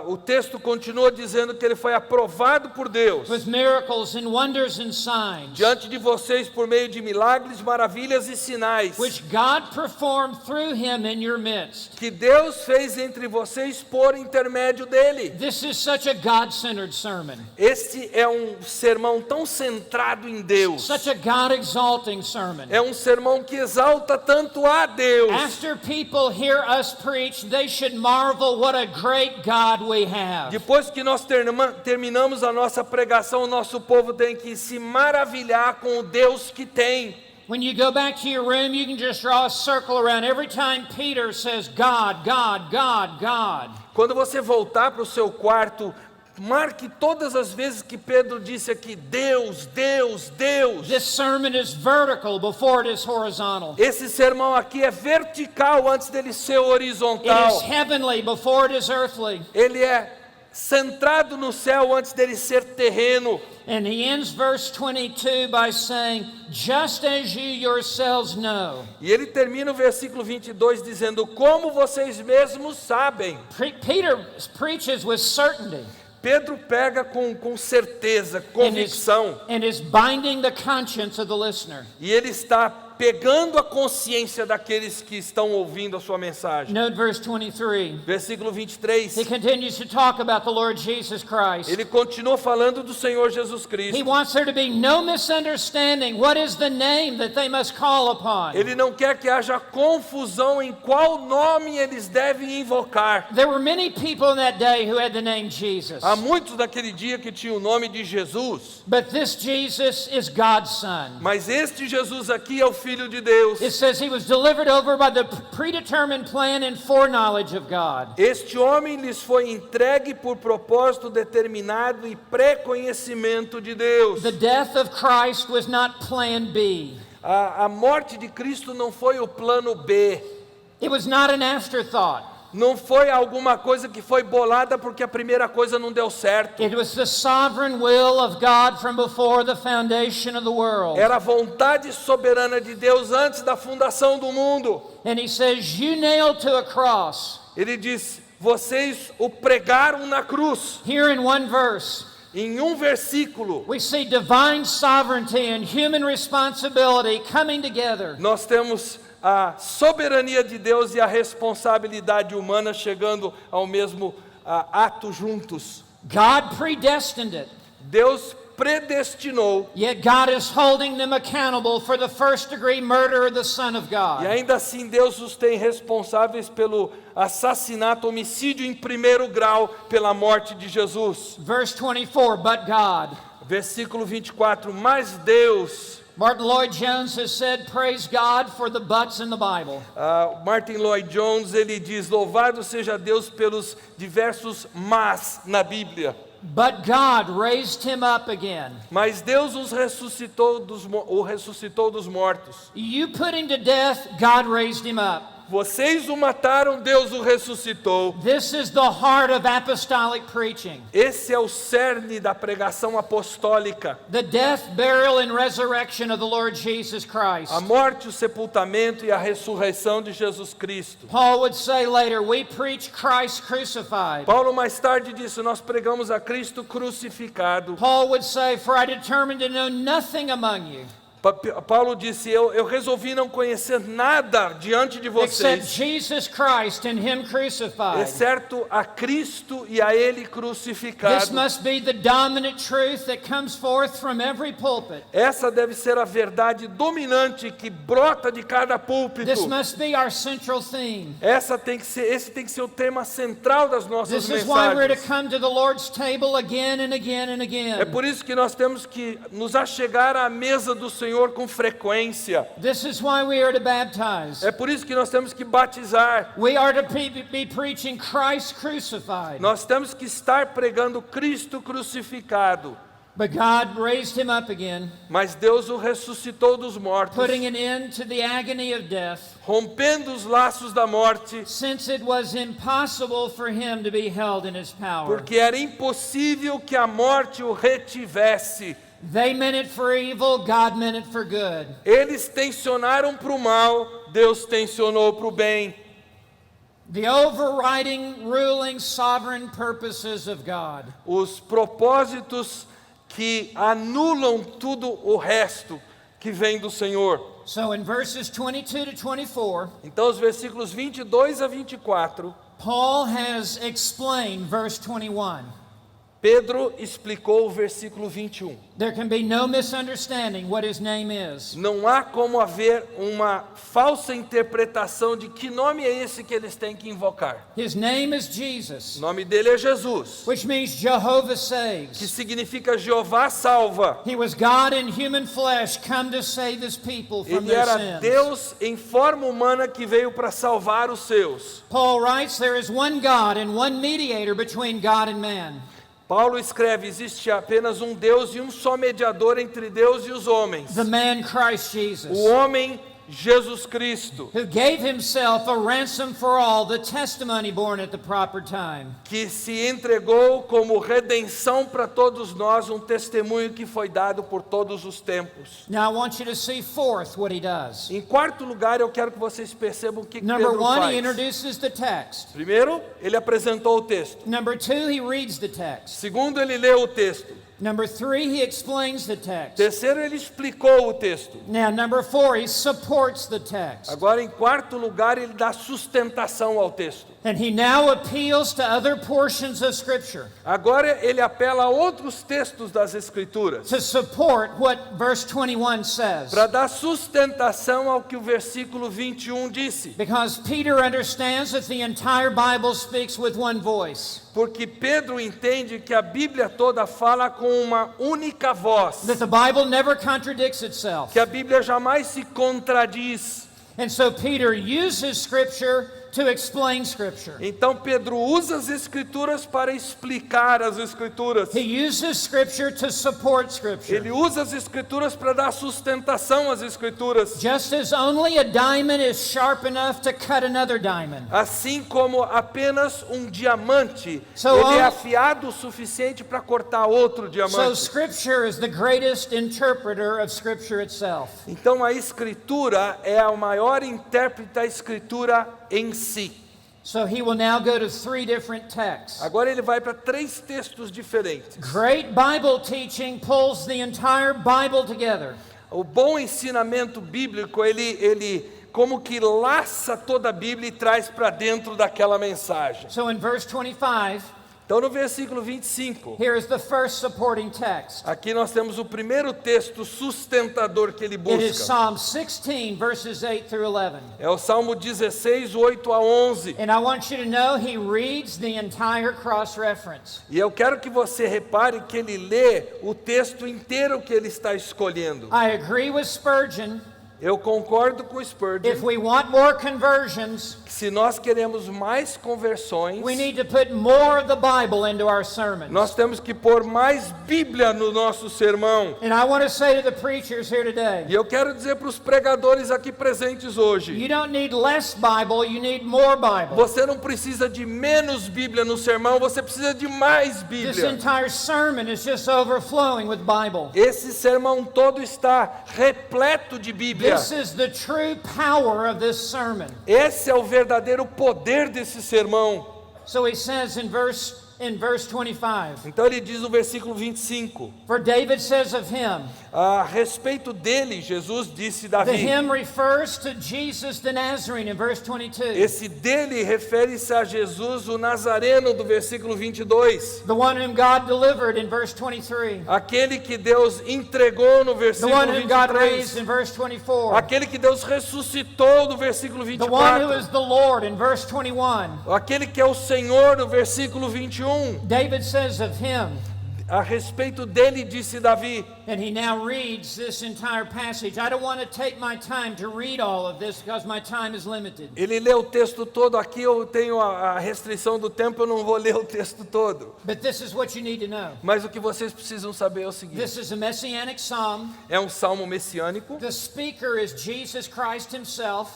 O texto continua dizendo que ele foi aprovado por Deus with miracles and wonders and signs, diante de vocês por meio de milagres, maravilhas e sinais which God performed through Him in your midst. que Deus fez entre vocês por intermédio dele. This is such a God-centered sermon, Este é um sermão tão centrado em Deus. such a God-exalting sermon. É um sermão que exalta tanto a Deus. After people hear us preach, they should marvel what a great God we have. Depois que nós terminamos a nossa pregação, o nosso povo tem que se maravilhar com o Deus que tem. When you go back to your room, you can just draw a circle around every time Peter says, God, God, God, God. Quando você voltar para o seu quarto, marque todas as vezes que Pedro disse aqui, Deus, Deus, Deus. This sermon is vertical before it is horizontal. Esse sermão aqui é vertical antes dele ser It is horizontal. heavenly before it is earthly. Ele é centrado no céu antes dele ser terreno. And he ends verse 22 by saying, just as you yourselves know. E ele termina o versículo 22 dizendo, como vocês mesmos sabem. Peter preaches with certainty. Pedro pega com certeza, convicção, and is binding the conscience of the listener. e ele está pegando a consciência daqueles que estão ouvindo a sua mensagem. Note verse 23. Versículo 23, He continues to talk about the Lord Jesus Christ. ele continua falando do Senhor Jesus He Cristo. wants there to be no misunderstanding. What is the name that they must call upon? Ele não quer que haja confusão em qual nome eles devem invocar. There were many people in that day who had the name Jesus. Há muitos naquele dia que tinham o nome de Jesus, But this Jesus is God's Son. mas este Jesus aqui é o Filho de Deus. It says he was delivered over by the predetermined plan and foreknowledge of God. Este homem lhes foi entregue por propósito determinado e pré-conhecimento de Deus. The death of Christ was not plan B. A morte de Cristo não foi o plano B. It was not an afterthought. Não foi alguma coisa que foi bolada porque a primeira coisa não deu certo. It was the sovereign will of God from before the foundation of the world. Era a vontade soberana de Deus antes da fundação do mundo. And he says, you nailed to a cross. Ele diz, vocês o pregaram na cruz. Here in one verse, Em um versículo, we see divine sovereignty and human responsibility coming together. nós temos a soberania de Deus e a responsabilidade humana chegando ao mesmo ato juntos. God predestined it, Deus predestinou, yet God is holding them accountable for the first degree murder of the Son of e God. ainda assim Deus os tem responsáveis pelo assassinato, homicídio em primeiro grau pela morte de Jesus. Verse 24, but God. Versículo 24, mas Deus, Martin Lloyd-Jones has said, praise God for the buts in the Bible. Martin Lloyd-Jones, ele diz, louvado seja Deus pelos diversos mas na Bíblia. But God raised him up again. Mas Deus o ressuscitou dos mortos. You put him to death, God raised him up. Vocês o mataram, Deus o ressuscitou. This is the heart of apostolic preaching. Esse é o cerne da pregação apostólica. The death, burial, and resurrection of the Lord Jesus Christ. A morte, o sepultamento e a ressurreição de Jesus Cristo. Paul would say later, we preach Christ crucified. Paulo mais tarde disse, nós pregamos a Cristo crucificado. Paul would say, for I determined to know nothing among you Paulo disse, eu resolvi não conhecer nada diante de except vocês, Jesus Christ and him crucified. exceto a Cristo e a Ele This crucificado. must be the dominant truth that comes forth from every pulpit. Essa deve ser a verdade dominante que brota de cada púlpito. This must be our central theme. Esse tem que ser o tema central das nossas This is why we're to mensagens. come to the Lord's table again and again and É again. por isso que nós temos que nos achegar à mesa do Senhor Senhor com frequência. This is why we are to baptize. É por isso que nós temos que batizar. We are to be preaching Christ crucified. Nós temos que estar pregando Cristo crucificado. But God raised him up again, Mas Deus o ressuscitou dos mortos, putting an end to the agony of death, rompendo os laços da morte, since it was impossible for him to be held in his power. porque era impossível que a morte o retivesse. They meant it for evil, God meant it for good. Eles tensionaram para o mal, Deus tensionou para o bem. The overriding, ruling, sovereign purposes of God. Os propósitos que anulam tudo o resto que vem do Senhor. So in verses 22 to 24, Então, os versículos 22 a 24, Paul has explained verse 21. Pedro explicou o versículo 21. There can be no misunderstanding what his name is. Não há como haver uma falsa interpretação de que nome é esse que eles têm que invocar. His name is O Jesus, nome dele é Jesus, which means Jehovah que saves. significa Jeová salva. He was God in human flesh, come to save his people from Ele their era sins. Deus em forma humana que veio para salvar os seus. Paul writes, there is one God and one mediator between God and man. Paulo escreve, existe apenas um Deus e um só mediador entre Deus e os homens. The man Christ O Jesus, homem Jesus Cristo, who gave himself a ransom for all, the testimony born at the proper time. que se entregou como redenção para todos nós, um testemunho que foi dado por todos os tempos. Now I want you to see fourth what he does. Em quarto lugar, eu quero que vocês percebam o que Number Pedro one, he faz. introduces the text. Primeiro, ele apresentou o texto. Number two, he reads the text. Segundo, ele leu o texto. Number three, he explains the text. Terceiro, ele explicou o texto. Now, number four, he supports the text. Agora, em quarto lugar, ele dá sustentação ao texto. And he now appeals to other portions of Scripture Agora, ele apela a outros textos das Escrituras to support what verse 21 says. para dar sustentação ao que o versículo 21 disse. Because Peter understands that the entire Bible speaks with one voice, Porque Pedro entende que a Bíblia toda fala com uma única voz, that the Bible never contradicts itself. que a Bíblia jamais se contradiz. And so Peter uses Scripture to explain Scripture. Então Pedro usa as Escrituras para explicar as Escrituras. He uses Scripture to support Scripture. Ele usa as Escrituras para dar sustentação às Escrituras. Just as only a diamond is sharp enough to cut another diamond, Assim como apenas um diamante, So, ele é afiado o suficiente para cortar outro so diamante. Scripture is the greatest interpreter of Scripture itself. Então a Escritura é a maior intérprete da Escritura em si. So he will now go to three different texts. Agora ele vai para três textos diferentes. Great Bible teaching pulls the entire Bible together. O bom ensinamento bíblico, ele como que laça toda a Bíblia e traz para dentro daquela mensagem. So in verse 25, Então no versículo 25, here is the first supporting text. aqui nós temos o primeiro texto sustentador que ele It is busca. Psalm 16, verses 8 through 11. É o Salmo 16, 8 a 11. And I want you to know he reads the entire cross-reference. E eu quero que você repare que ele lê o texto inteiro que ele está escolhendo. I agree with Spurgeon. Eu concordo com If Spurgeon we want more conversions, que se nós queremos mais conversões, we need to put more of the Bible into our sermons. nós temos que pôr mais Bíblia no nosso sermão. And I want to say to the preachers here today, E eu quero dizer para os pregadores aqui presentes hoje, you don't need less Bible, you need more Bible. você não precisa de menos Bíblia no sermão, você precisa de mais This Bíblia. entire sermon is just overflowing with Bible. Esse sermão todo está repleto de Bíblia. This is the true power of this sermon. Esse é o verdadeiro poder desse sermão. So he says in verse 25, Então ele diz no versículo 25, for David says of him, a respeito dele, Jesus disse the Davi. hymn refers to Jesus the Nazarene in verse 22. Esse dele refere-se a Jesus o Nazareno do versículo 22. The one whom God delivered in verse 23. Aquele que Deus entregou no The versículo one whom God raised 23. in verse 24. Aquele que Deus ressuscitou no versículo The one who 24. is the Lord in verse 21. Aquele que é o Senhor no versículo 21. David says of him, A respeito dele disse Davi. And he now reads this entire passage. I don't want to take my time to read all of this because my time is limited. Ele lê o texto todo aqui, eu tenho a restrição do tempo, eu não vou ler o texto todo. But this is what you need to know. Mas o que vocês precisam saber é o seguinte. This is a messianic psalm. É um salmo messiânico. The speaker is Jesus Christ himself.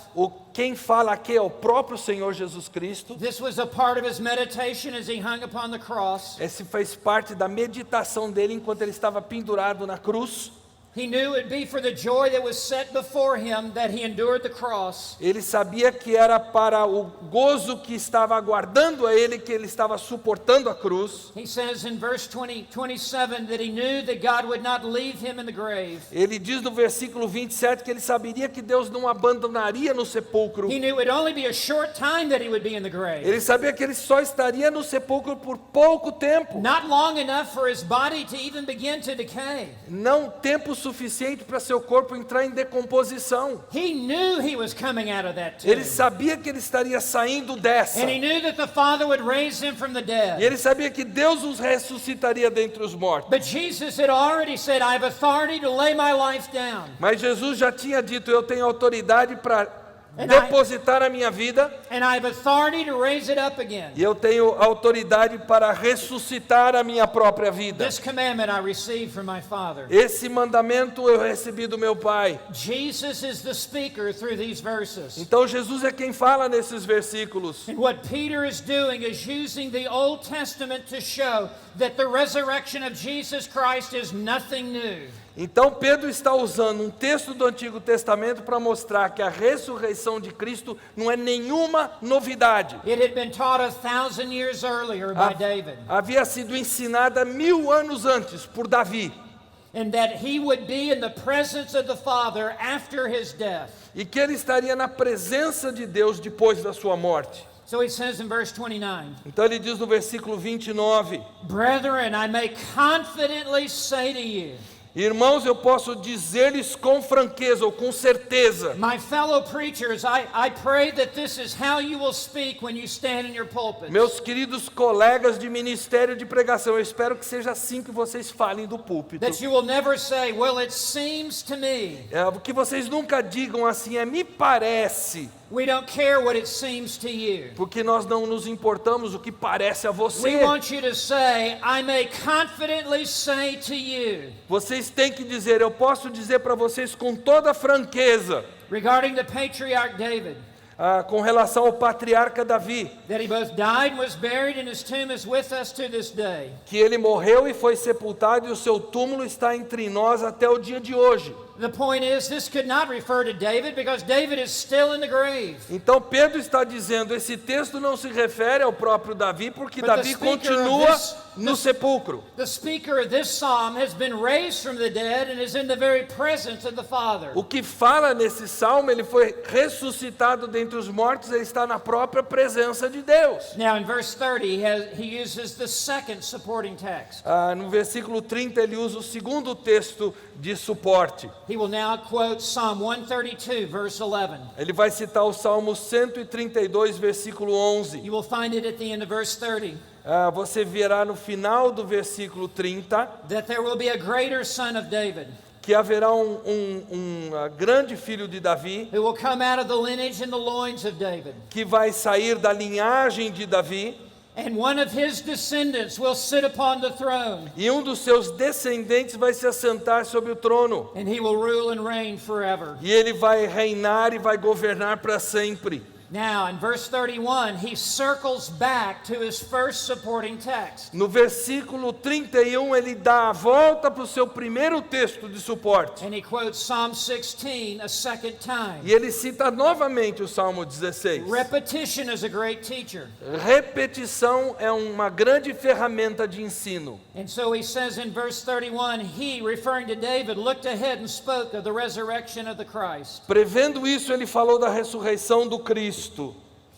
Quem fala aqui é o próprio Senhor Jesus Cristo. This was a part of his meditation as he hung upon the cross. Esse fez parte da meditação dele enquanto ele estava pendurado na cruz. He knew it would be for the joy that was set before him that he endured the cross. Ele sabia que era para o gozo que estava aguardando a ele, que ele estava suportando a cruz. He says in verse 27 that he knew that God would not leave him in the grave. Ele diz no versículo 27 que ele saberia que Deus não abandonaria no sepulcro. He knew it would only be a short time that he would be in the grave. Ele sabia que ele só estaria no sepulcro por pouco tempo. Not long enough for his body to even begin to decay. Não tempo suficiente para seu corpo entrar em decomposição. He knew he was coming out of that tomb. Ele sabia que ele estaria saindo dessa. And he knew that the Father would raise him from the E dead. ele sabia que Deus os ressuscitaria dentre os mortos. But Jesus had already said, I have authority to lay my life down. Mas Jesus já tinha dito, eu tenho autoridade para And depositar a minha vida And I have authority to raise it up again. e eu tenho autoridade para ressuscitar a minha própria vida. This commandment I received from my Father. Esse mandamento eu recebi do meu Pai. Jesus is the speaker through these verses. Então Jesus é quem fala nesses versículos. And what Peter is doing is using the Old Testament to show that the resurrection of Jesus Christ is nothing new. Então Pedro está usando um texto do Antigo Testamento para mostrar que a ressurreição de Cristo não é nenhuma novidade. It had been taught 1,000 years earlier by David. Havia sido ensinada 1000 anos antes por Davi. And that he would be in the presence of the Father after his death. E que ele estaria na presença de Deus depois da sua morte. So he says in verse 29, Então ele diz no versículo 29, Brethren, I may confidently say to you, irmãos, eu posso dizer-lhes com franqueza ou com certeza, my fellow preachers, I pray that this is how you will speak when you stand in your pulpits. meus queridos colegas de ministério de pregação, eu espero que seja assim que vocês falem do púlpito. That you will never say, well, it seems to me. Que vocês nunca digam assim, me parece, We don't care what it seems to you. porque nós não nos importamos o que parece a We você. want you to say, I may confidently say to you, Vocês têm que dizer, eu posso dizer para vocês com toda franqueza, regarding the patriarch David, com relação ao patriarca Davi, that he both died and was buried, and his tomb is with us to this day. que ele morreu e foi sepultado e o seu túmulo está entre nós até o dia de hoje. The point is, this could not refer to David because David is still in the grave. Então Pedro está dizendo, esse texto não se refere ao próprio Davi, porque But the Davi speaker continua of no sepulcro. The speaker of this psalm has been raised from the dead and is in the very presence of the Father. O que fala nesse salmo, ele foi ressuscitado dentre os mortos, ele está na própria presença de Deus. Now in verse 30, he uses the second supporting text. No versículo 30 ele usa o segundo texto de suporte. He will now quote Psalm 132, verse 11. Ele vai citar o Salmo 132, versículo 11. You will find it at the end of verse 30. Você verá no final do versículo 30 That there will be a greater son of David, que haverá um grande filho de Davi, who will come out of the lineage and the loins of David. que vai sair da linhagem de Davi, And one of his descendants will sit upon the throne, e dos seus descendentes vai se assentar sobre o trono, and he will rule and reign forever. e ele vai reinar e vai governar para sempre. Now, in verse 31, he circles back to his first supporting text. No versículo 31 ele dá a volta para o seu primeiro texto de suporte, And he quotes Psalm 16 a second time. e ele cita novamente o Salmo 16. Repetition is a great teacher. Repetição é uma grande ferramenta de ensino. And so he says in verse 31, he, referring to David, looked ahead and spoke of the resurrection of the Christ. Prevendo isso, ele falou da ressurreição do Cristo.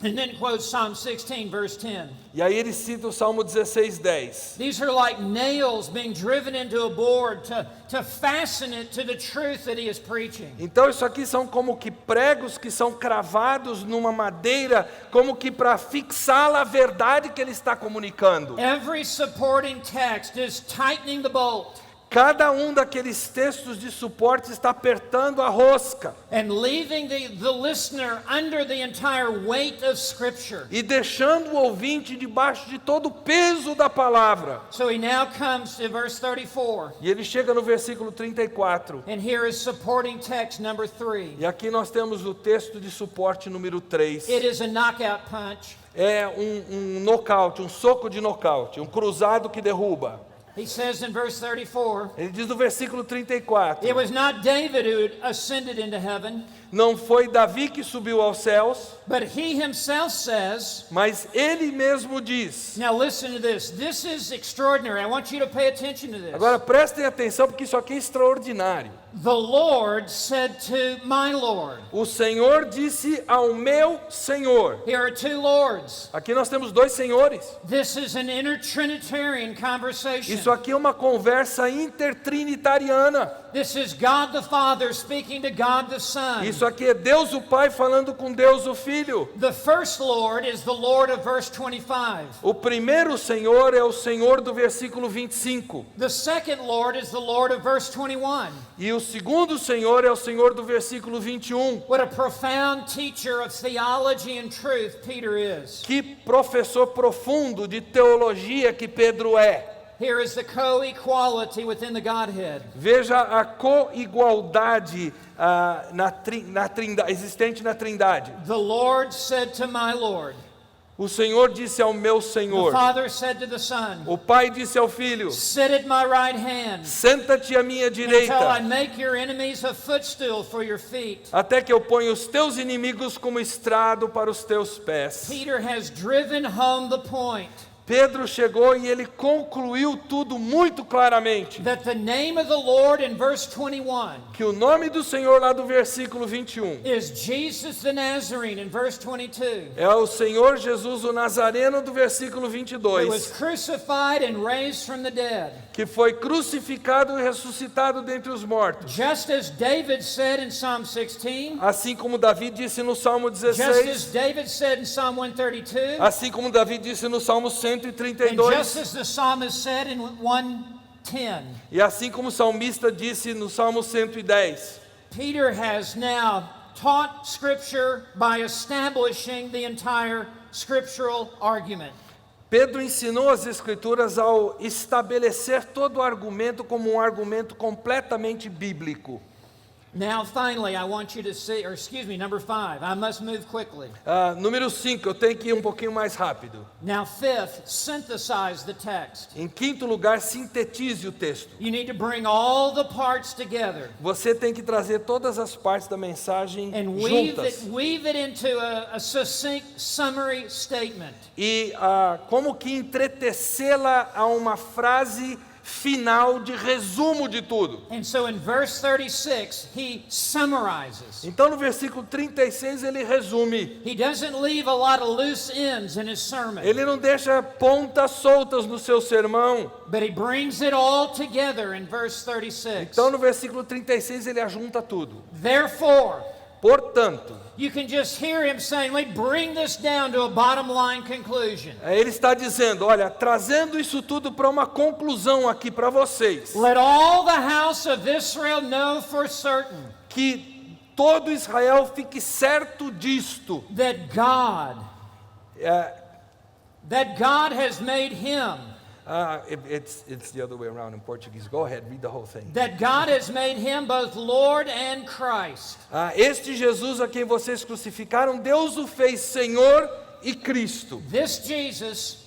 And then quotes Psalm 16, verse 10. E aí ele cita o Salmo 16:10. These are like nails being driven into a board to fasten it to the truth that he is preaching. Então isso aqui são como que pregos que são cravados numa madeira, como que para fixá-la à verdade que ele está comunicando. Every supporting text is tightening the bolt Cada um daqueles textos de suporte está apertando a rosca and leaving the listener under the entire weight of Scripture. e deixando o ouvinte debaixo de todo o peso da palavra. So he now comes to verse 34. E ele chega no versículo 34. And here is supporting text number 3. E aqui nós temos o texto de suporte número 3. It is a knockout punch. É um nocaute, um soco de nocaute, um cruzado que derruba. He says in verse 34, Ele diz no versículo 34. it was not David who ascended into heaven, Não foi Davi que subiu aos céus, but he himself says, mas ele mesmo diz. now listen to this. This is extraordinary. I want you to pay attention to this. Agora prestem atenção porque isso aqui é extraordinário. The Lord said to my Lord. O Senhor disse ao meu Senhor. Here are two Lords. Aqui nós temos dois senhores. This is an intertrinitarian conversation. Isso aqui é uma conversa intertrinitariana. This is God the Father speaking to God the Son. Isso aqui é Deus o Pai falando com Deus o Filho. The first Lord is the Lord of verse 25. O primeiro Senhor é o Senhor do versículo 25. The second Lord is the Lord of verse 21. E o segundo Senhor é o Senhor do versículo 21. What a profound teacher of theology and truth Peter is. Que professor profundo de teologia que Pedro é. Here is the co-equality within the Godhead. Veja a coigualdade existente na Trindade. The Lord said to my Lord. O Senhor disse ao meu The Senhor. Father said to the Son. O Pai disse ao Filho. Sit at my right hand. Senta-te à minha Until I direita, make your enemies a footstool for your feet. até que eu ponha os teus inimigos como estrado para os teus pés. Peter has driven home the point Pedro chegou e ele concluiu tudo muito claramente. that the name of the Lord in verse 21 Que o nome do Senhor lá do versículo 21 is Jesus the Nazarene in verse 22. é o Senhor Jesus o Nazareno do versículo Who was 22, crucified and raised from the dead. que foi crucificado e ressuscitado dentre os mortos. Just as David said in Psalm 16, Assim como Davi disse no Salmo just as 16, David said in Psalm 132, assim como Davi disse no Salmo and just 132, as the psalmist said in 110. e assim como o salmista disse no Salmo 110. Peter has now taught Scripture by establishing the entire scriptural argument. Pedro ensinou as Escrituras ao estabelecer todo o argumento como um argumento completamente bíblico. Now, finally, I want you to see, or excuse me, number 5. I must move quickly. Número 5, eu tenho que ir um pouquinho mais rápido. Now, fifth, synthesize the text. Em quinto lugar, sintetize o texto. You need to bring all the parts together Você tem que trazer todas as partes da mensagem and juntas. weave it into a succinct summary statement. E como que entretecê-la a uma frase final de resumo de tudo. And so in verse 36, he summarizes. Então no versículo 36 ele resume. He doesn't leave a lot of loose ends in his sermon, Ele não deixa pontas soltas no seu sermão. but he brings it all together in verse 36. Então no versículo 36 ele ajunta tudo. Therefore, Portanto, you can just hear him saying, let me bring this down to a bottom line conclusion. ele está dizendo, olha, trazendo isso tudo para uma conclusão aqui para vocês. Let all the house of Israel know for certain Que todo Israel fique certo disto. that God has made him. It's the other way around in Portuguese. Go ahead, read the whole thing. That God has made him both Lord and Christ. Este Jesus a quem vocês crucificaram, Deus o fez Senhor e Cristo. This Jesus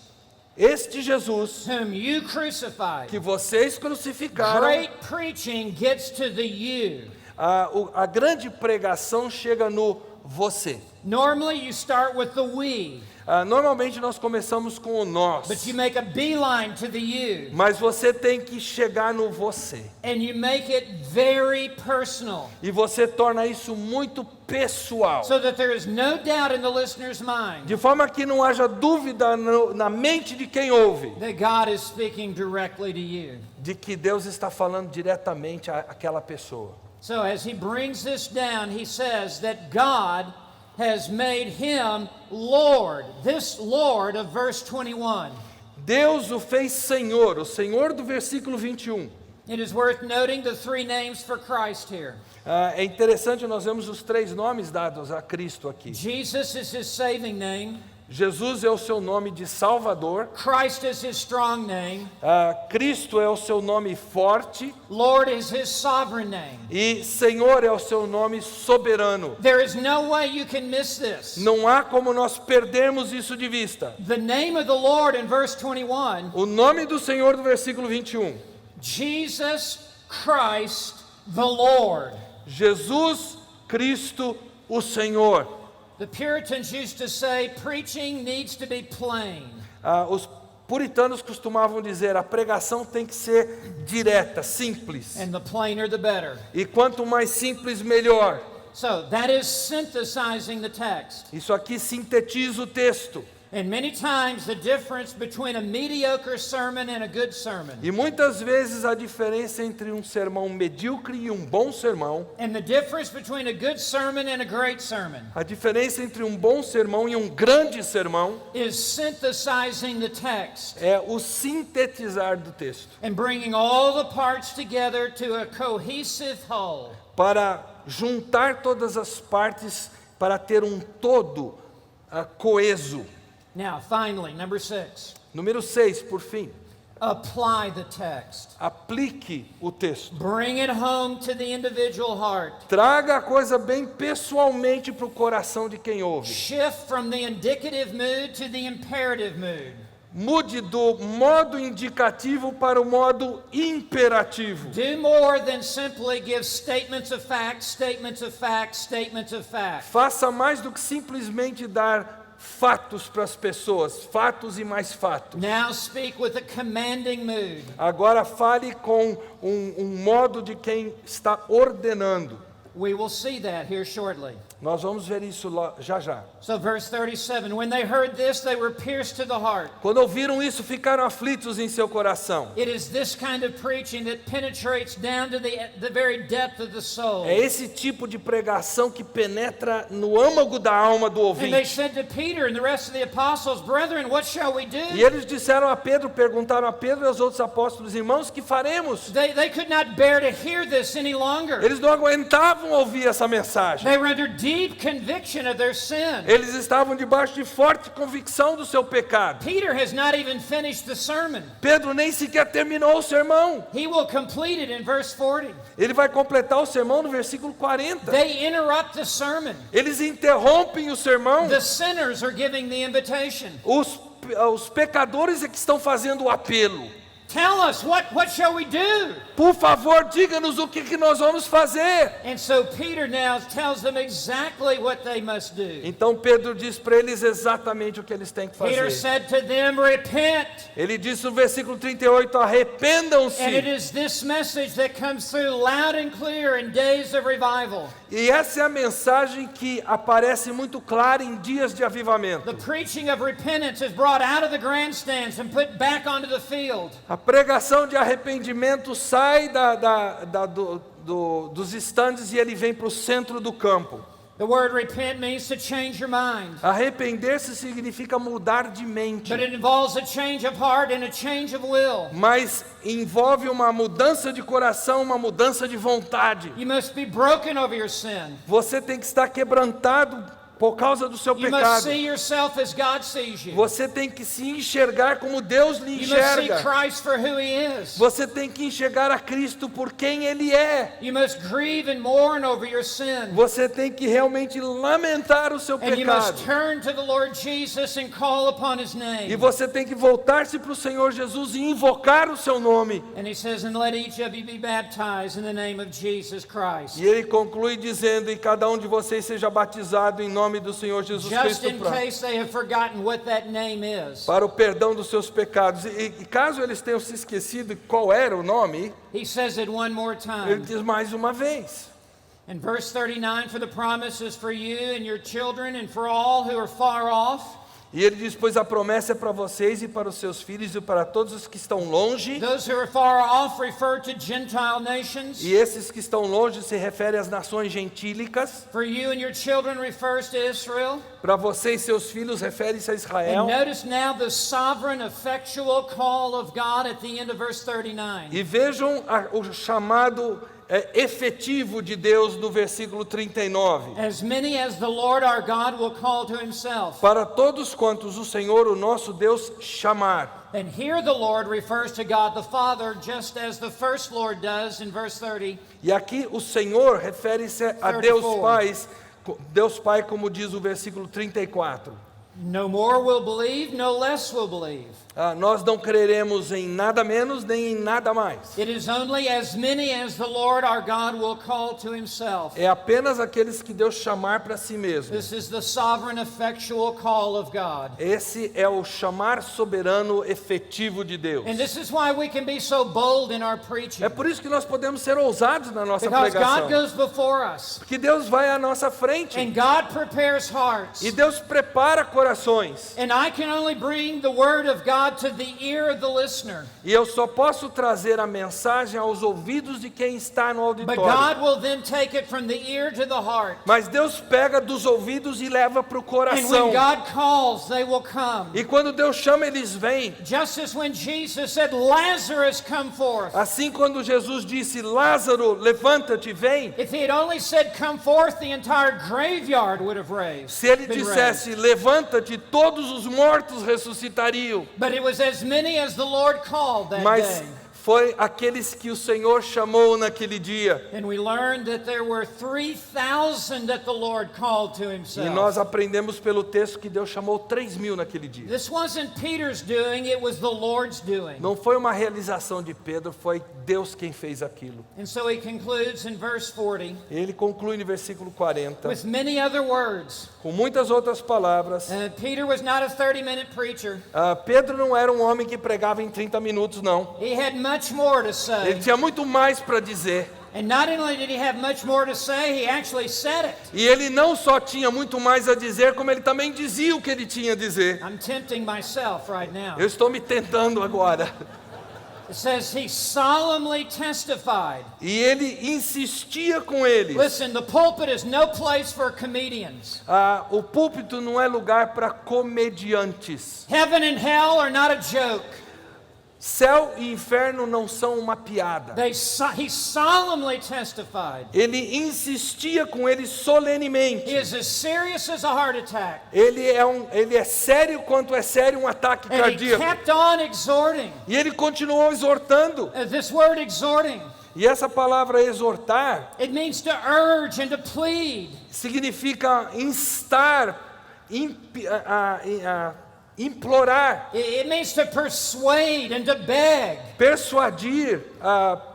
Este Jesus whom you crucified. que vocês crucificaram, Great preaching gets to the you. a grande pregação chega no você. Normally you start with the we, Normalmente nós começamos com o nós, but you make a beeline to the you, mas você tem que chegar no você. and you make it very personal, E você torna isso muito pessoal. so that there is no doubt in the listener's mind De forma que não haja dúvida na mente de quem ouve, that God is speaking directly to you. de que Deus está falando diretamente àquela pessoa. So as he brings this down, he says that God has made him Lord. This Lord of verse 21. Deus o fez Senhor, o Senhor do versículo 21. It is worth noting the three names for Christ here. É interessante, nós vemos os 3 nomes dados a Cristo aqui. Jesus is his saving name. Jesus é o seu nome de Salvador. Christ is his strong name. Cristo é o seu nome forte. Lord is his sovereign name. E Senhor é o seu nome soberano. There is no way you can miss this. Não há como nós perdermos isso de vista. The name of the Lord in verse 21, O nome do Senhor do versículo 21. Jesus Christ the Lord. Jesus Cristo o Senhor. The Puritans used to say preaching needs to be plain. Os puritanos costumavam dizer, a pregação tem que ser direta, simples. And the plainer the better. E quanto mais simples, melhor. So that is synthesizing the text. Isso aqui sintetiza o texto. And many times the difference between a mediocre sermon and a good sermon, E muitas vezes a diferença entre um sermão medíocre e um bom sermão, and the difference between a good sermon and a great sermon, a diferença entre um bom sermão e um grande sermão, is synthesizing the text é o sintetizar do texto, and bringing all the parts together to a cohesive whole. para juntar todas as partes para ter um todo coeso. Now, finally, number 6, Número 6, por fim, apply the text. aplique o texto. Bring it home to the individual heart. Traga a coisa bem pessoalmente para o coração de quem ouve. Shift from the indicative mood to the imperative mood. Mude do modo indicativo para o modo imperativo. Do more than simply give statements of fact, statements of fact, statements of fact. Faça mais do que simplesmente dar fatos para as pessoas, fatos e mais fatos. Now speak with a commanding mood. Agora fale com um modo de quem está ordenando. We will see that here shortly. Nós vamos ver isso já já. So verse 37, when they heard this, they were pierced to the heart. Quando ouviram isso, ficaram aflitos em seu coração. It is this kind of preaching that penetrates down to the very depth of the soul. É esse tipo de pregação que penetra no âmago da alma do And they ouvinte. said to Peter and the rest of the apostles, brethren, what shall we do? E eles disseram a Pedro, perguntaram a Pedro e aos outros apóstolos, irmãos, que faremos? They could not bear to hear this any longer. Eles não aguentavam ouvir essa mensagem. They were under deep conviction of their sin. Eles estavam debaixo de forte convicção do seu pecado. Peter has not even finished the sermon. Pedro nem sequer terminou o sermão. He will complete it in verse 40. Ele vai completar o sermão no versículo 40. They interrupt the sermon. Eles interrompem o sermão. The sinners are giving the invitation. Os pecadores é que estão fazendo o apelo. Tell us, what shall we do? Por favor, diga-nos o que nós vamos fazer. And so Peter now tells them exactly what they must do. Então Pedro diz para eles exatamente o que eles têm que Peter fazer. said to them, repent. Ele disse no versículo 38, And it arrependam-se. is this message that comes through loud and clear in days of revival. E essa é a mensagem que aparece muito clara em dias de The avivamento. preaching of repentance is brought out of the grandstands and put back onto the field. A pregação de arrependimento sai dos estandes e ele vem para o centro do campo. The word repent means to change your mind. Arrepender-se significa mudar de mente, But it involves a change of heart and a change of will. mas envolve uma mudança de coração, uma mudança de vontade. You must be broken over your sin. Você tem que estar quebrantado por causa do seu You must pecado. see yourself as God sees you. Você tem que se enxergar como Deus lhe You must see enxerga. Christ for who He is. Você tem que enxergar a Cristo por quem Ele é. You must grieve and mourn over your sin. Você tem que realmente lamentar o seu And you pecado. must turn to the Lord Jesus and call upon His E name. você tem que voltar-se para o Senhor Jesus e invocar o seu nome. And He says, and let each of you be baptized in the name of Jesus Christ. E ele conclui dizendo: e cada um de vocês seja batizado em nome do Senhor Jesus Just Cristo in case they have forgotten what that name is. para o perdão dos seus pecados. E caso eles tenham se esquecido qual era o nome, He says it one more ele time. diz mais uma vez. In verse 39, for the promise is for you and your children and for all who are far off. E ele diz: pois a promessa é para vocês e para os seus filhos e para todos os que estão longe. Those who are far off refer to Gentile nations. E esses que estão longe se referem às nações gentílicas. For you and your children refers to Israel. Para você e seus filhos refere-se a Israel. And notice now the sovereign, effectual call of God at the end of verse 39. E vejam o chamado efetivo de Deus no versículo 39. As many as the Lord our God will call to Himself. Para todos quantos o Senhor, o nosso Deus, chamar. And here the Lord refers to God the Father, just as the first Lord does in verse 30. E aqui o Senhor refere-se a 34. Deus Pai, como diz o versículo 34. No more will believe, no less will believe. Nós não creremos em nada menos nem em nada mais. It is only as many as the Lord our God will call to Himself. É apenas aqueles que Deus chamar para si mesmo. This is the sovereign, effectual call of God. Esse é o chamar soberano efetivo de Deus. And this is why we can be so bold in our preaching. É por isso que nós podemos ser ousados na nossa Because God pregação. goes before us. Porque Deus vai à nossa frente. And God prepares hearts. E Deus prepara corações. And I can only bring the word of God to the ear of the listener. E eu só posso trazer a mensagem aos ouvidos de quem está no But auditório. God will then take it from the ear to the heart. Mas Deus pega dos ouvidos e leva para o And coração. when God calls, they will come. E quando Deus chama, eles vêm. Just as when Jesus said, Lazarus, come forth. Assim, quando Jesus disse: Lázaro, levanta-te, vem. If He had only said, come forth, the entire graveyard would have raised. Se ele been dissesse: levanta-te, todos os mortos ressuscitariam. But it was as many as the Lord called that Mas day. foi aqueles que o Senhor chamou naquele dia. And we learned that there were 3,000 that the Lord called to E Himself. nós aprendemos pelo texto que Deus chamou 3.000 naquele dia. This wasn't Peter's doing, it was the Lord's doing. Não foi uma realização de Pedro, foi Deus quem fez aquilo. And so he concludes in verse 40 Ele conclui no versículo 40, with many other words. com muitas outras palavras. Peter was not a 30-minute preacher. Pedro não era um homem que pregava em 30 minutos, não. He had much more to Ele say. tinha muito mais para dizer. And not only did he have much more to say, he actually said it. E ele não só tinha muito mais a dizer, como ele também dizia o que ele tinha a dizer. I'm tempting myself right now. Eu estou me tentando agora. It says he solemnly testified. E ele insistia com eles. Listen, the pulpit is no place for comedians. O púlpito não é lugar para comediantes. Heaven and hell are not a joke. Céu e inferno não são uma piada. He solemnly testified. Ele insistia com eles solenemente. He is as serious as a heart attack. Ele é sério quanto é sério um ataque And he cardíaco. kept on exhorting. E ele continuou exortando. This word exhorting, E essa palavra exortar it means to urge and to plead. significa instar, implorar, It means to persuade and to beg. persuadir,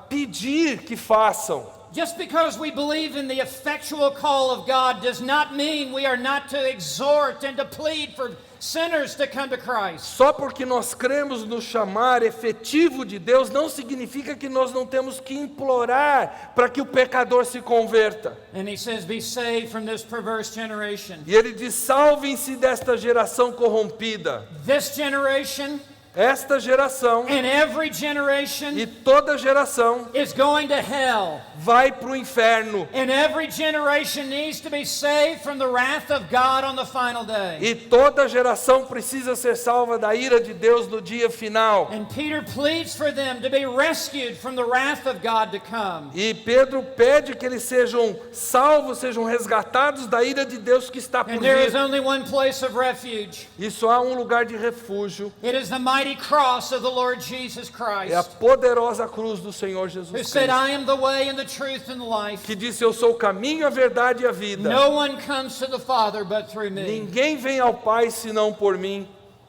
pedir que façam. Just because we believe in the effectual call of God does not mean we are not to exhort and to plead for sinners to come to Christ. Só porque nós cremos no chamar efetivo de Deus não significa que nós não temos que implorar para que o pecador se converta. And he says, be saved from this perverse generation. E ele diz: salvem-se desta geração corrompida. This generation esta geração and every generation e toda geração is going to hell. vai para o inferno. And every generation needs to be saved from the wrath of God on the final day. E toda geração precisa ser salva da ira de Deus no dia final. And Peter pleads for them to be rescued from the wrath of God to come. E Pedro pede que eles sejam salvos, sejam resgatados da ira de Deus que está por And there is vir. only one place of refuge. E só há um lugar de refúgio. It is the mighty cross of the Lord Jesus É a Christ, poderosa cruz do Senhor who Jesus said, Cristo, I am the way and the truth and the life. que disse: eu sou o caminho, a verdade e a vida. No one comes to the Father but through me. Ninguém vem ao Pai senão por mim.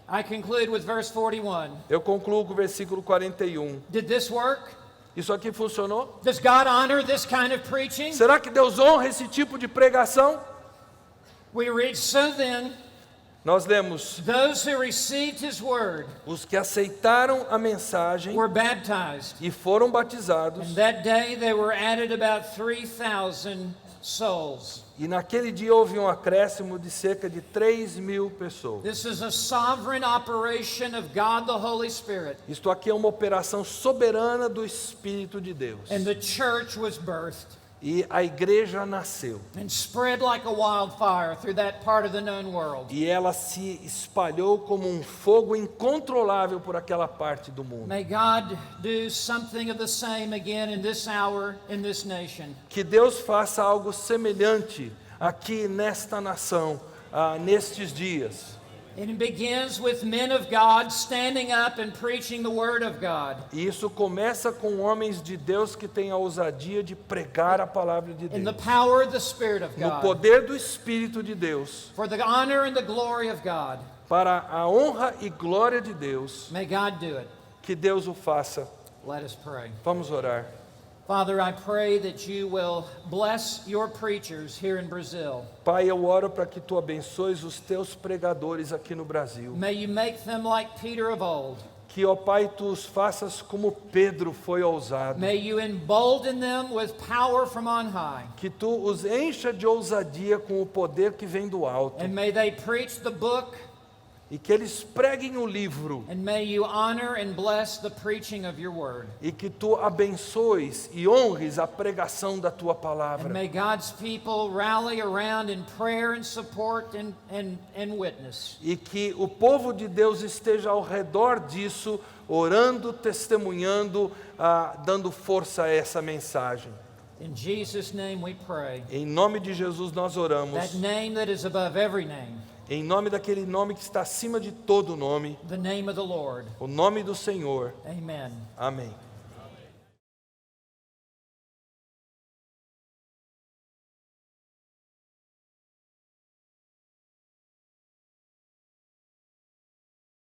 I conclude with verse 41. Eu concluo com o versículo 41. Did this work? Isso aqui funcionou? Does God honor this kind of preaching? Será que Deus honra esse tipo de pregação? We read, so then, Nós lemos: those who received his word os que aceitaram a mensagem were baptized. e foram batizados, And that day they were added about 3,000 souls. e naquele dia houve um acréscimo de cerca de 3.000 pessoas. This is a sovereign operation of God the Holy Spirit. Isto aqui é uma operação soberana do Espírito de Deus. And the church was birthed E a igreja nasceu. and spread like a wildfire through that part of the known world. E ela se espalhou como um fogo incontrolável por aquela parte do mundo. May God do something of the same again in this hour, in this nation. Que Deus faça algo semelhante aqui nesta nação, nestes dias. And it begins with men of God standing up and preaching the word of God. E isso começa com homens de Deus que têm a ousadia de pregar a palavra de In the Deus. power of the Spirit of No God. poder do Espírito de Deus. For the honor and the glory of God. Para a honra e glória de Deus. May God do it. Que Deus o faça. Let us pray. Vamos orar. Father, I pray that you will bless your preachers here in Brazil. Pai, eu oro para que tu abençoes os teus pregadores aqui no Brasil. May you make them like Peter of old. Que, ó Pai, tu os faças como Pedro foi ousado. May you embolden them with power from on high. Que tu os encha de ousadia com o poder que vem do alto. And may they preach the book. E que eles preguem o livro. And may you honor and bless the preaching of your word. E que tu abençoes e honres a pregação da tua palavra. And may God's people rally around in prayer and support and witness. E que o povo de Deus esteja ao redor disso, orando, testemunhando, dando força a essa mensagem. In Jesus' name we pray. Em nome de Jesus nós oramos. That name that is above every name. Em nome daquele nome que está acima de todo nome. The name of the Lord. O nome do Senhor. Amen. Amém.